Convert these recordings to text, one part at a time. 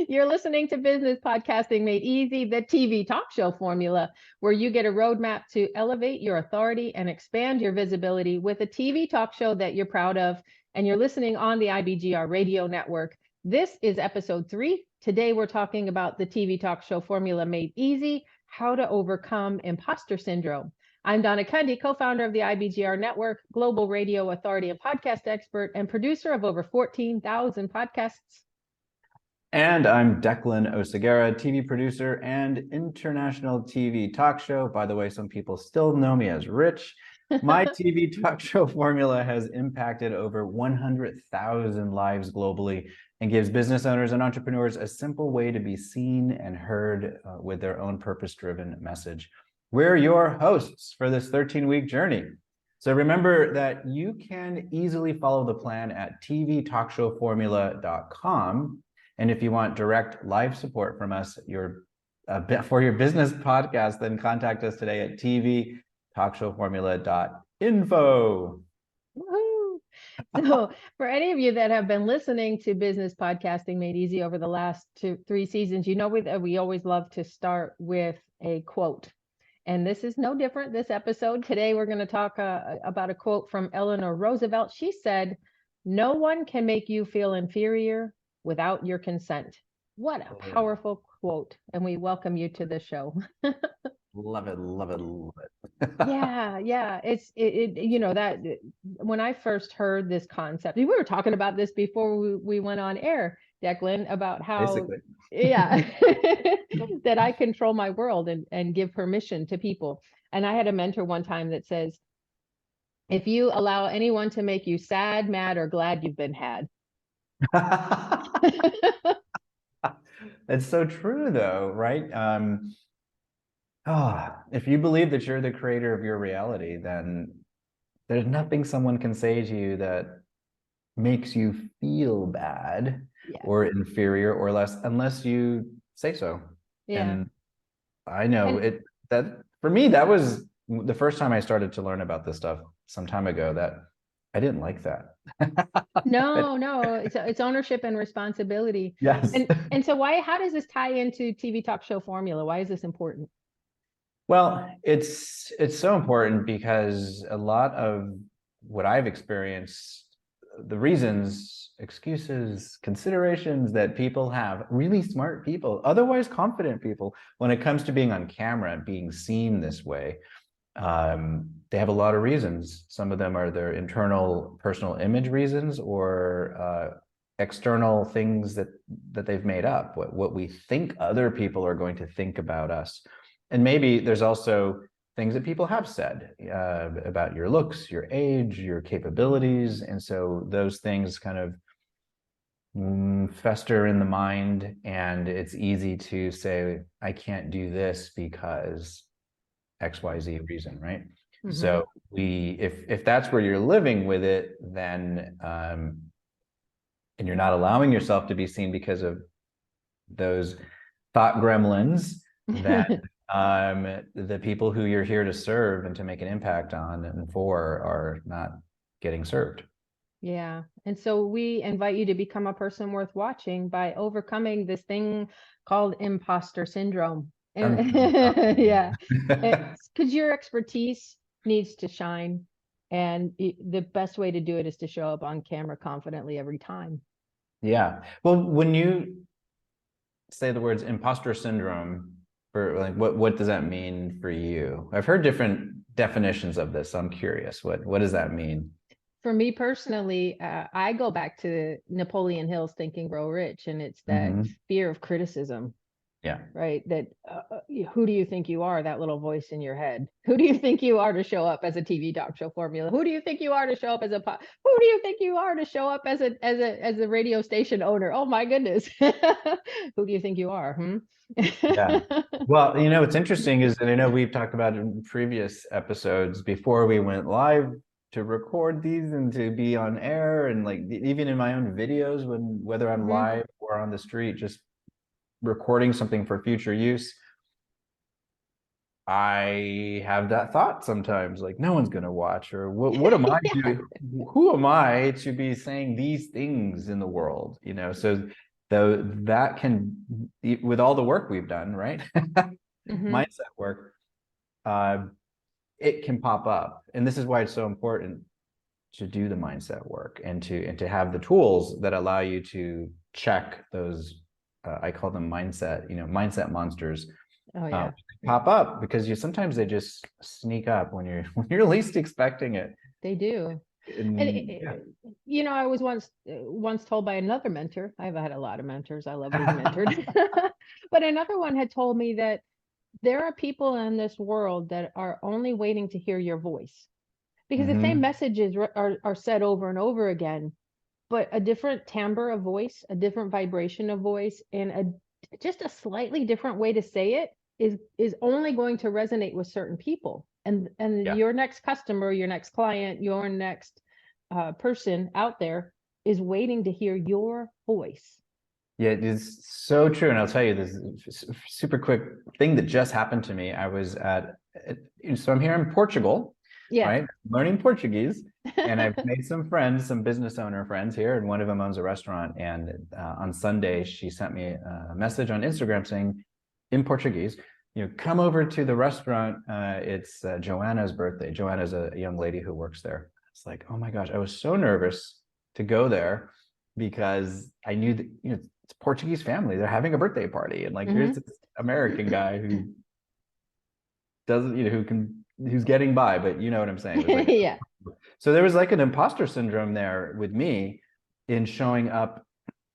You're listening to Business Podcasting Made Easy, the TV talk show formula, where you get a roadmap to elevate your authority and expand your visibility with a TV talk show that you're proud of. And you're listening on the IBGR radio network. This is episode 3. Today, we're talking about the TV talk show formula made easy, how to overcome imposter syndrome. I'm Donna Cundy, co-founder of the IBGR network, global radio authority and podcast expert, and producer of over 14,000 podcasts. And I'm Declan Oseguera, TV producer and international TV talk show. By the way, some people still know me as Rich. My TV talk show formula has impacted over 100,000 lives globally and gives business owners and entrepreneurs a simple way to be seen and heard with their own purpose-driven message. We're your hosts for this 13-week journey. So remember that you can easily follow the plan at tvtalkshowformula.com. And if you want direct live support from us for your business podcast, then contact us today at tvtalkshowformula.info. Woohoo! So for any of you that have been listening to Business Podcasting Made Easy over the last 3 seasons, you know we always love to start with a quote. And this is no different this episode. Today, we're going to talk about a quote from Eleanor Roosevelt. She said, "No one can make you feel inferior without your consent." What a powerful quote. And we welcome you to the show. Love it, love it, love it. Yeah. It's that when I first heard this concept, we were talking about this before we went on air, Declan, about how Basically. that I control my world and give permission to people. And I had a mentor one time that says, if you allow anyone to make you sad, mad, or glad, you've been had. It's so true though, right? If you believe that you're the creator of your reality, then there's nothing someone can say to you that makes you feel bad or inferior or less, unless you say so. And I know that for me, that was the first time I started to learn about this stuff some time ago, that I didn't like that. No, it's ownership and responsibility. Yes. And so how does this tie into TV talk show formula? Why is this important? Well, it's so important because a lot of what I've experienced, the reasons, excuses, considerations that people have, really smart people, otherwise confident people, when it comes to being on camera and being seen this way, they have a lot of reasons. Some of them are their internal personal image reasons, or external things that they've made up, what we think other people are going to think about us. And maybe there's also things that people have said about your looks, your age, your capabilities. And so those things kind of fester in the mind, and it's easy to say, I can't do this because XYZ reason, right? Mm-hmm. So if that's where you're living with it, then and you're not allowing yourself to be seen because of those thought gremlins, that the people who you're here to serve and to make an impact on and for are not getting served. Yeah. And so we invite you to become a person worth watching by overcoming this thing called imposter syndrome. And yeah, because your expertise needs to shine. And the best way to do it is to show up on camera confidently every time. Yeah. Well, when you say the words imposter syndrome, for like, what does that mean for you? I've heard different definitions of this, so I'm curious. What does that mean? For me personally, I go back to Napoleon Hill's Think and Grow Rich, and it's that fear of criticism. Yeah. Right. That who do you think you are? That little voice in your head. Who do you think you are to show up as a TV talk show formula? Who do you think you are to show up as who do you think you are to show up as a radio station owner? Oh my goodness. Who do you think you are? Yeah. Well, what's interesting is that I know we've talked about in previous episodes before we went live to record these and to be on air, and like even in my own videos, whether I'm live or on the street, just recording something for future use, I have that thought sometimes, like, no one's going to watch, or what am I doing? Who am I to be saying these things in the world? So though that can, with all the work we've done, right? Mindset work, it can pop up. And this is why it's so important to do the mindset work and to have the tools that allow you to check those, I call them mindset monsters. Oh yeah. Pop up because sometimes they just sneak up when you're least expecting it. They do. And I was once told by another mentor. I've had a lot of mentors. I love being mentored. But another one had told me that there are people in this world that are only waiting to hear your voice, because the same messages are said over and over again, but a different timbre of voice, a different vibration of voice, and just a slightly different way to say it is only going to resonate with certain people. And your next customer, your next client, your next person out there is waiting to hear your voice. Yeah, it is so true. And I'll tell you this super quick thing that just happened to me. I was so I'm here in Portugal, right? Learning Portuguese. And I've made some friends, some business owner friends here. And one of them owns a restaurant. And on Sunday, she sent me a message on Instagram saying, in Portuguese, come over to the restaurant. It's Joanna's birthday. Joanna's a young lady who works there. It's like, oh my gosh, I was so nervous to go there because I knew that, it's a Portuguese family. They're having a birthday party. And like, here's this American guy who doesn't, who's getting by, but you know what I'm saying? It was like, yeah. So there was like an imposter syndrome there with me in showing up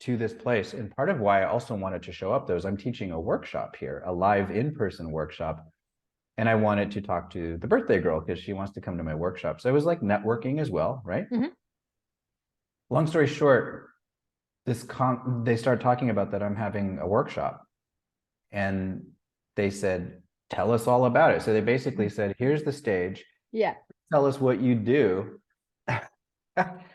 to this place. And part of why I also wanted to show up, though, is I'm teaching a workshop here, a live in-person workshop. And I wanted to talk to the birthday girl because she wants to come to my workshop. So it was like networking as well, right? Long story short, they start talking about that I'm having a workshop. And they said, tell us all about it. So they basically said, here's the stage. Yeah. Tell us what you do.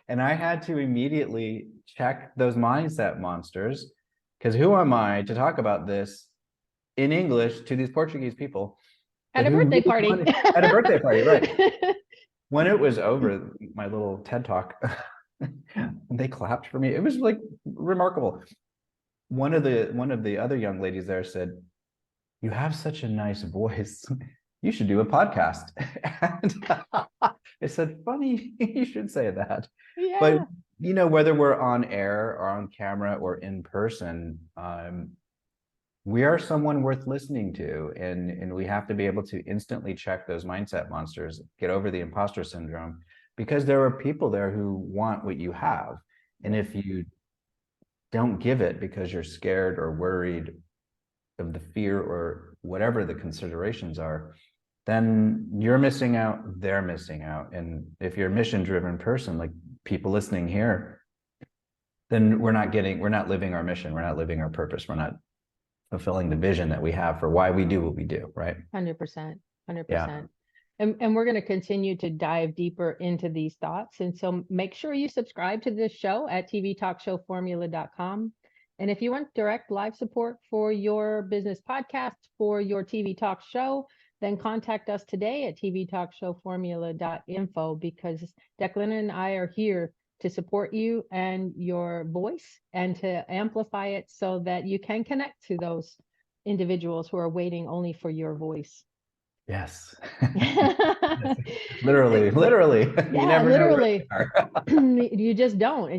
And I had to immediately check those mindset monsters, because who am I to talk about this in English to these Portuguese people at a birthday party? At a birthday party, right? When it was over, my little TED talk, they clapped for me. It was like remarkable. One of the other young ladies there said, "You have such a nice voice. You should do a podcast." And I said, funny, you should say that. Yeah. But, whether we're on air or on camera or in person, we are someone worth listening to. And we have to be able to instantly check those mindset monsters, get over the imposter syndrome, because there are people there who want what you have. And if you don't give it because you're scared or worried of the fear or whatever the considerations are, then you're missing out, they're missing out. And if you're a mission-driven person, like people listening here, then we're not living our mission, we're not living our purpose, we're not fulfilling the vision that we have for why we do what we do, right? 100%. Yeah. And we're going to continue to dive deeper into these thoughts. And so make sure you subscribe to this show at tvtalkshowformula.com. And if you want direct live support for your business podcast, for your TV talk show, then contact us today at tvtalkshowformula.info, because Declan and I are here to support you and your voice and to amplify it so that you can connect to those individuals who are waiting only for your voice. Yes. Literally. Yeah, you never literally know you just don't.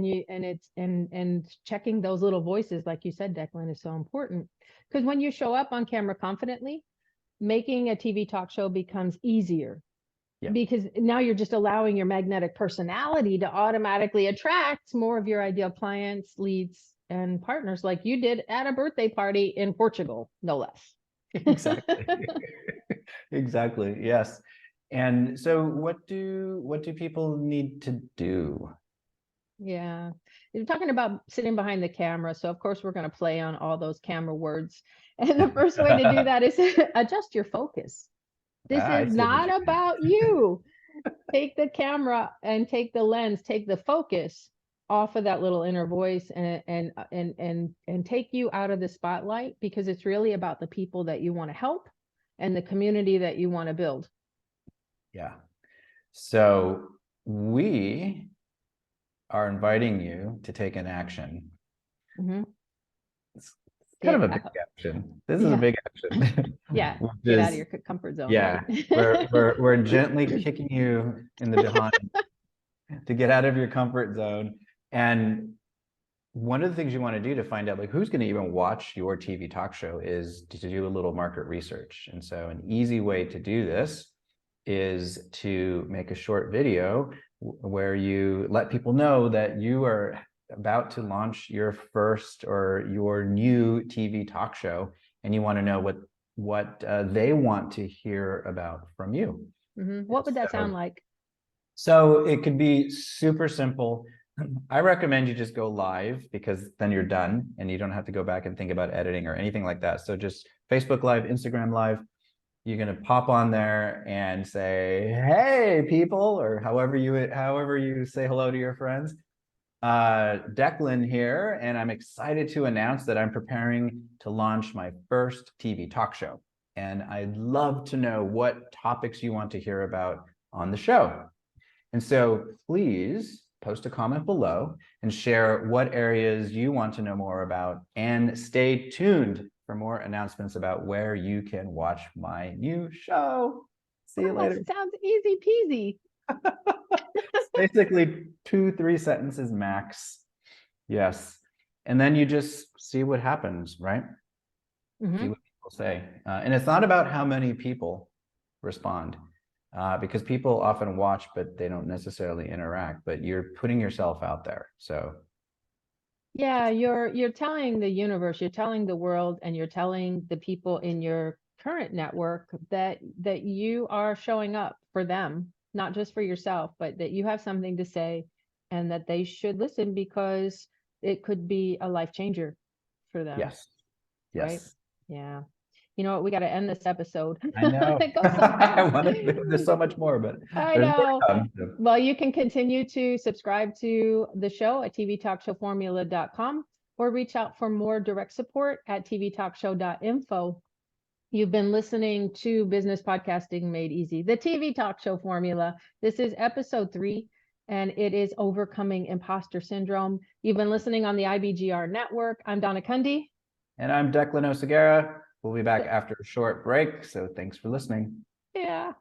And checking those little voices, like you said, Declan, is so important, because when you show up on camera confidently, making a TV talk show becomes easier. Yeah. Because now you're just allowing your magnetic personality to automatically attract more of your ideal clients, leads, and partners, like you did at a birthday party in Portugal, no less. Exactly. Exactly. Yes. And so what do people need to do? Yeah. You're talking about sitting behind the camera. So of course we're going to play on all those camera words. And the first way to do that is adjust your focus. This is not about you. Take the camera and take the lens, take the focus off of that little inner voice and take you out of the spotlight, because it's really about the people that you want to help and the community that you want to build. Yeah. So we are inviting you to take an action it's kind of Get a big out. action. This is a Yeah. big action. Yeah. Which Get out of is, your comfort zone, yeah, right? we're gently kicking you in the behind to get out of your comfort zone. And one of the things you want to do to find out like who's going to even watch your TV talk show is to do a little market research. And so an easy way to do this is to make a short video where you let people know that you are about to launch your first or your new TV talk show, and you want to know what they want to hear about from you. What would that sound like? So it could be super simple. I recommend you just go live, because then you're done and you don't have to go back and think about editing or anything like that. So just Facebook Live, Instagram Live, you're going to pop on there and say, hey, people, or however you say hello to your friends. Declan here, and I'm excited to announce that I'm preparing to launch my first TV talk show. And I'd love to know what topics you want to hear about on the show. And so please post a comment below and share what areas you want to know more about, and stay tuned for more announcements about where you can watch my new show. See you later. Sounds easy peasy. It's basically 2-3 sentences max. Yes. And then you just see what happens, right? See what people say. And it's not about how many people respond, because people often watch, but they don't necessarily interact, but you're putting yourself out there. So yeah, you're telling the universe, you're telling the world, and you're telling the people in your current network that you are showing up for them, not just for yourself, but that you have something to say and that they should listen, because it could be a life changer for them. yes. Right? Yes. Yeah. You know what? We got to end this episode. I know. It goes so fast. There's so much more, but I there's more know. to come. So. Well, you can continue to subscribe to the show at tvtalkshowformula.com, or reach out for more direct support at tvtalkshow.info. You've been listening to Business Podcasting Made Easy, the TV talk show formula. This is episode 3, and it is Overcoming Imposter Syndrome. You've been listening on the IBGR network. I'm Donna Cundy. And I'm Declan Oseguera. We'll be back after a short break, so thanks for listening. Yeah.